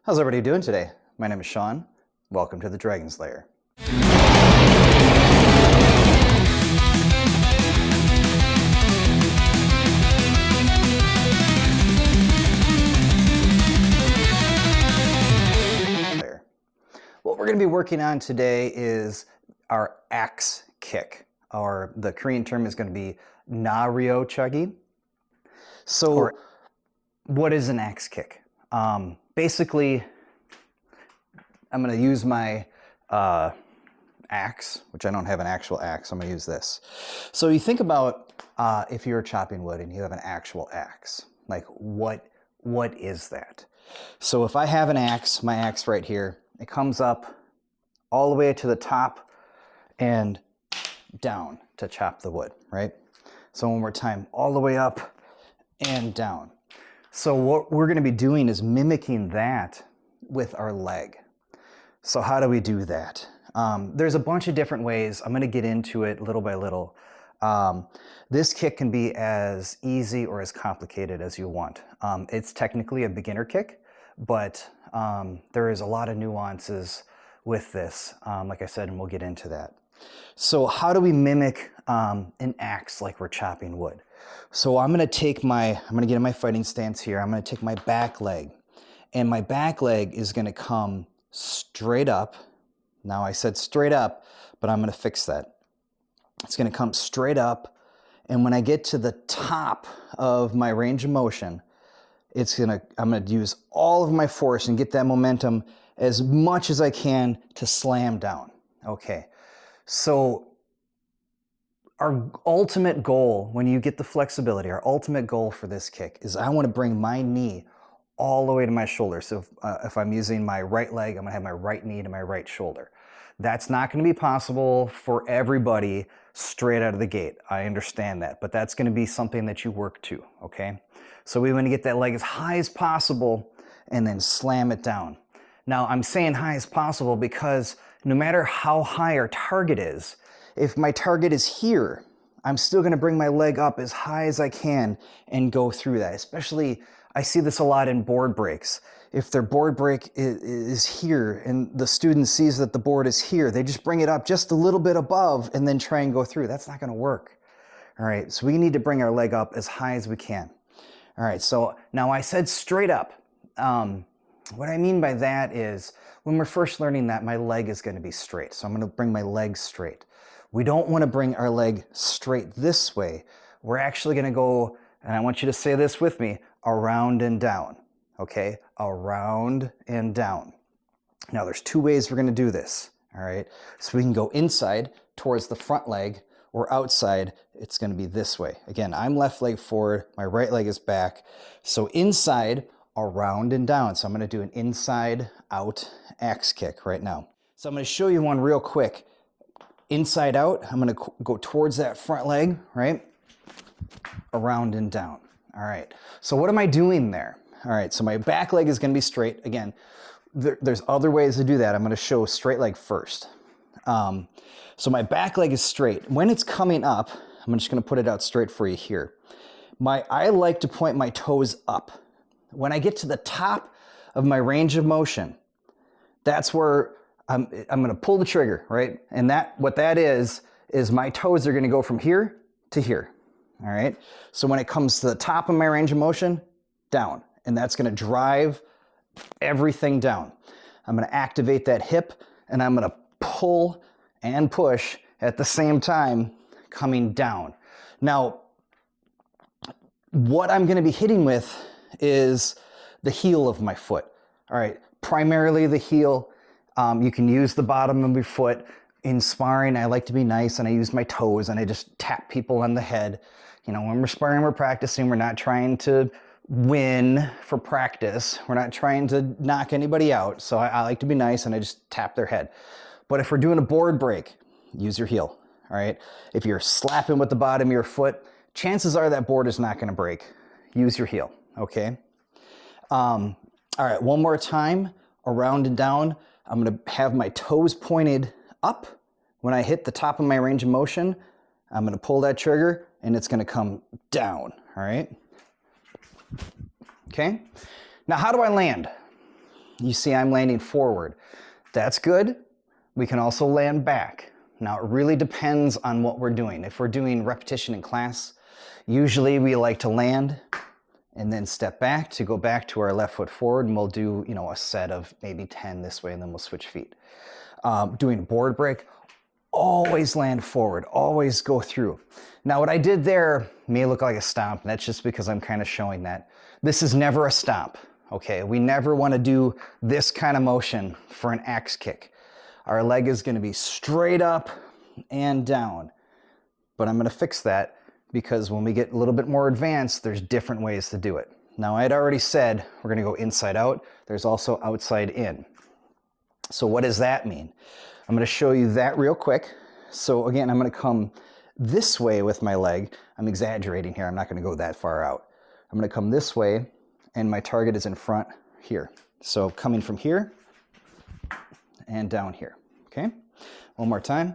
How's everybody doing today? My name is Sean. Welcome to the Dragon's Lair. What we're going to be working on today is our axe kick, or the Korean term is going to be naeryeo-chagi. So what is an axe kick? Basically, I'm going to use my axe, which I don't have an actual axe. I'm going to use this. So you think about if you're chopping wood and you have an actual axe, like what is that? So if I have an axe, my axe right here, it comes up all the way to the top and down to chop the wood, right? So one more time, all the way up and down. So what we're going to be doing is mimicking that with our leg. So how do we do that? There's a bunch of different ways. I'm going to get into it little by little. This kick can be as easy or as complicated as you want. It's technically a beginner kick, but there is a lot of nuances with this, like I said, and we'll get into that. So how do we mimic an axe like we're chopping wood? So I'm going to get in my fighting stance here. I'm going to take my back leg, and my back leg is going to come straight up. Now I said straight up, but I'm going to fix that. It's going to come straight up, and when I get to the top of my range of motion, I'm going to use all of my force and get that momentum as much as I can to slam down. Okay, so our ultimate goal, when you get the flexibility, our ultimate goal for this kick is I want to bring my knee all the way to my shoulder. So if I'm using my right leg, I'm going to have my right knee to my right shoulder. That's not going to be possible for everybody straight out of the gate. I understand that, but that's going to be something that you work to, okay? So we want to get that leg as high as possible and then slam it down. Now, I'm saying high as possible because no matter how high our target is, if my target is here, I'm still going to bring my leg up as high as I can and go through that. Especially, I see this a lot in board breaks. If their board break is here and the student sees that the board is here, they just bring it up just a little bit above and then try and go through. That's not going to work. All right, so we need to bring our leg up as high as we can. All right, so now I said straight up. What I mean by that is when we're first learning that, my leg is going to be straight. So I'm going to bring my leg straight. We don't want to bring our leg straight this way. We're actually going to go, and I want you to say this with me, around and down. Okay, around and down. Now there's two ways we're going to do this. All right, so we can go inside towards the front leg, or outside, it's going to be this way. Again, I'm left leg forward, my right leg is back. So inside, around and down. So I'm going to do an inside out axe kick right now. So I'm going to show you one real quick. Inside out, I'm going to go towards that front leg, right? Around and down. All right. So what am I doing there? All right. So my back leg is going to be straight. Again, there's other ways to do that. I'm going to show straight leg first. So my back leg is straight. When it's coming up, I'm just going to put it out straight for you here. I like to point my toes up. When I get to the top of my range of motion, that's where I'm going to pull the trigger, right? And what that is my toes are going to go from here to here, all right? So when it comes to the top of my range of motion, down, and that's going to drive everything down. I'm going to activate that hip, and I'm going to pull and push at the same time, coming down. Now, what I'm going to be hitting with is the heel of my foot, all right? Primarily the heel. You can use the bottom of your foot. In sparring, I like to be nice, and I use my toes, and I just tap people on the head. You know, when we're sparring, we're practicing. We're not trying to win for practice. We're not trying to knock anybody out. So I like to be nice, and I just tap their head. But if we're doing a board break, use your heel, all right? If you're slapping with the bottom of your foot, chances are that board is not going to break. Use your heel, okay? All right, one more time, around and down. I'm going to have my toes pointed up. When I hit the top of my range of motion, I'm going to pull that trigger, and it's going to come down, all right? Okay? Now, how do I land? You see I'm landing forward. That's good. We can also land back. Now it really depends on what we're doing. If we're doing repetition in class, usually we like to land and then step back to go back to our left foot forward, and we'll do, you know, a set of maybe 10 this way, and then we'll switch feet. Doing a board break, always land forward, always go through. Now what I did there may look like a stomp, and that's just because I'm kind of showing that. This is never a stomp, okay? We never want to do this kind of motion for an axe kick. Our leg is going to be straight up and down, but I'm going to fix that because when we get a little bit more advanced, there's different ways to do it. Now, I had already said we're going to go inside out. There's also outside in. So what does that mean? I'm going to show you that real quick. So again, I'm going to come this way with my leg. I'm exaggerating here. I'm not going to go that far out. I'm going to come this way, and my target is in front here. So coming from here and down here. Okay? One more time.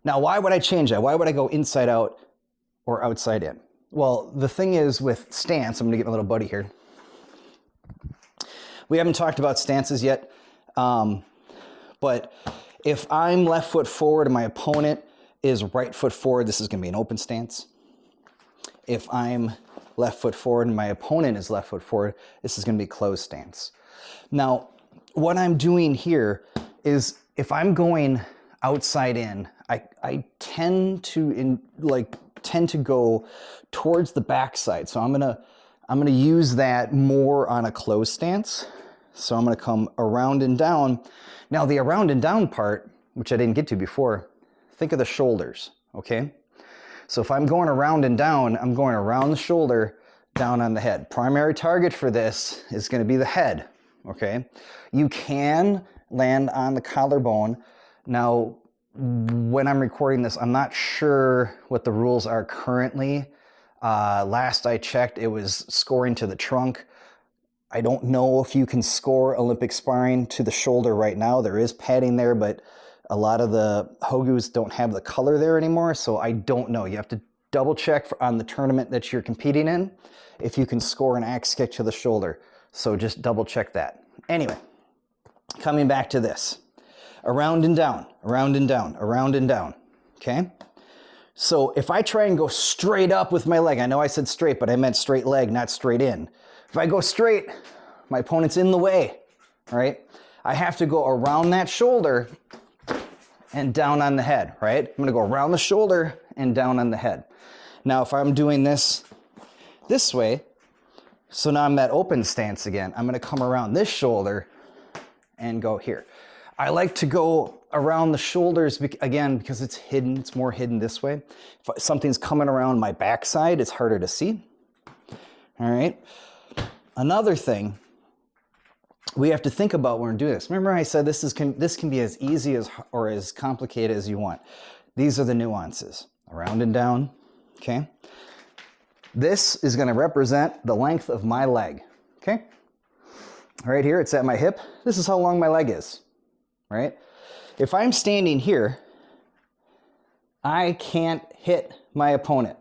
Now, why would I change that? Why would I go inside out or outside in? Well, the thing is with stance, I'm going to get my little buddy here. We haven't talked about stances yet, but if I'm left foot forward and my opponent is right foot forward, this is going to be an open stance. If I'm left foot forward and my opponent is left foot forward, this is going to be closed stance. Now, what I'm doing here is if I'm going outside in, I tend to go towards the backside. So I'm gonna use that more on a closed stance. So I'm gonna come around and down. Now the around and down part, which I didn't get to before, think of the shoulders, okay? So if I'm going around and down, I'm going around the shoulder, down on the head. Primary target for this is gonna be the head, okay? You can land on the collarbone. Now, when I'm recording this, I'm not sure what the rules are currently. Last I checked, it was scoring to the trunk. I don't know if you can score Olympic sparring to the shoulder right now. There is padding there, but a lot of the Hogus don't have the color there anymore, so I don't know. You have to double check on the tournament that you're competing in if you can score an axe kick to the shoulder. So just double check that. Anyway, coming back to this. Around and down, around and down, around and down, okay? So if I try and go straight up with my leg, I know I said straight, but I meant straight leg, not straight in. If I go straight, my opponent's in the way, right? I have to go around that shoulder and down on the head, right? I'm gonna go around the shoulder and down on the head. Now, if I'm doing this way, so now I'm at open stance again, I'm gonna come around this shoulder and go here. I like to go around the shoulders again because it's hidden, it's more hidden this way. If something's coming around my backside, it's harder to see. All right. Another thing we have to think about when we're doing this. Remember I said this can be as easy as or as complicated as you want. These are the nuances. Around and down, okay? This is going to represent the length of my leg, okay? Right here, it's at my hip. This is how long my leg is. Right? If I'm standing here, I can't hit my opponent.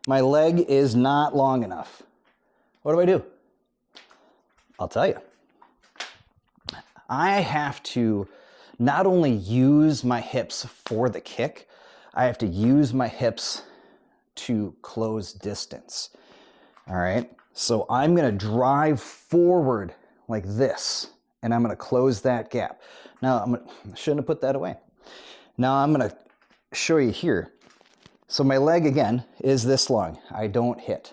My leg is not long enough. What do? I'll tell you. I have to not only use my hips for the kick, I have to use my hips to close distance. All right? So I'm going to drive forward like this, and I'm going to close that gap. Now, I shouldn't have put that away. Now I'm going to show you here. So my leg, again, is this long. I don't hit,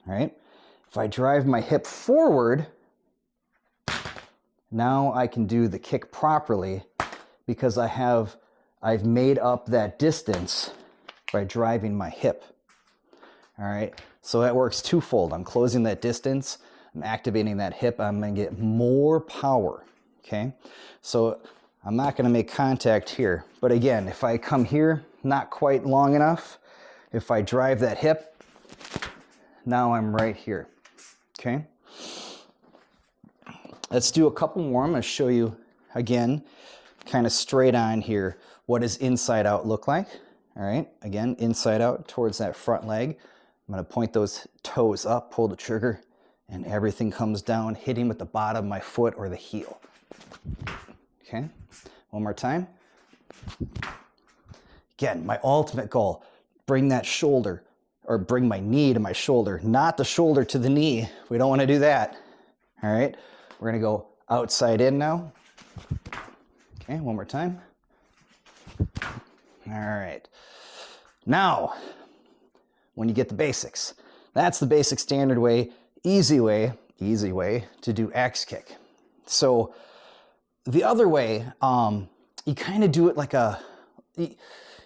right? If I drive my hip forward, now I can do the kick properly because I've made up that distance by driving my hip. All right, so that works twofold. I'm closing that distance, I'm activating that hip, I'm going to get more power. Okay, so I'm not going to make contact here. But again, if I come here, not quite long enough, if I drive that hip, now I'm right here. Okay, let's do a couple more. I'm going to show you again, kind of straight on here, what does inside out look like? All right, again, inside out towards that front leg. I'm going to point those toes up, pull the trigger, and everything comes down, hitting with the bottom of my foot or the heel. Okay, one more time. Again, my ultimate goal, bring that shoulder, or bring my knee to my shoulder, not the shoulder to the knee. We don't want to do that. All right, we're gonna go outside in now. Okay, one more time. All right. Now, when you get the basics, that's the basic standard way, easy way to do axe kick. So the other way, you kind of do it like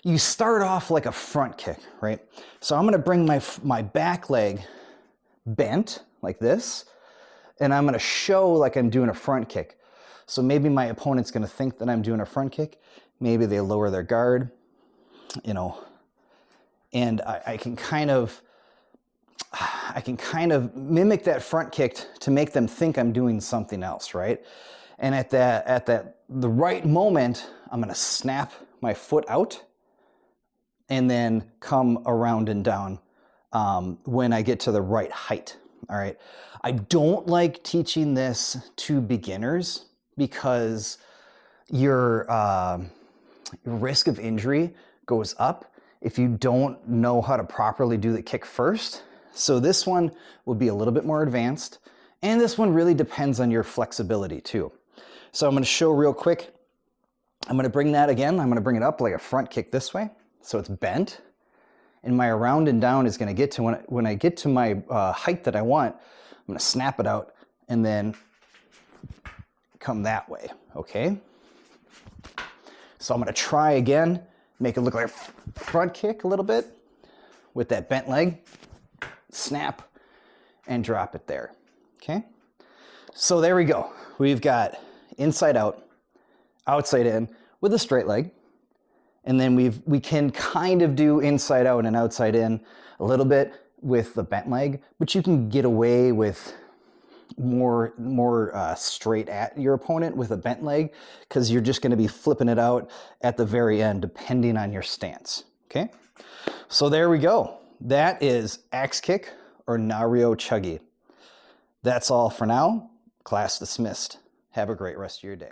you start off like a front kick, right? So I'm gonna bring my back leg bent like this, and I'm gonna show like I'm doing a front kick. So maybe my opponent's gonna think that I'm doing a front kick. Maybe they lower their guard, you know, and I can kind of mimic that front kick to make them think I'm doing something else, right? And at the right moment, I'm gonna snap my foot out and then come around and down when I get to the right height, all right? I don't like teaching this to beginners because your risk of injury goes up if you don't know how to properly do the kick first. So this one will be a little bit more advanced, and this one really depends on your flexibility too. So I'm gonna show real quick. I'm gonna bring that again. I'm gonna bring it up like a front kick this way, so it's bent. And my around and down is gonna get to, when I get to my height that I want, I'm gonna snap it out and then come that way, okay? So I'm gonna try again, make it look like a front kick a little bit with that bent leg, snap, and drop it there, okay? So there we go. We've got inside out, outside in with a straight leg, and then we can kind of do inside out and outside in a little bit with the bent leg, but you can get away with more straight at your opponent with a bent leg because you're just going to be flipping it out at the very end depending on your stance, okay? So there we go. That is axe kick or naeryeo-chagi. That's all for now. Class dismissed. Have a great rest of your day.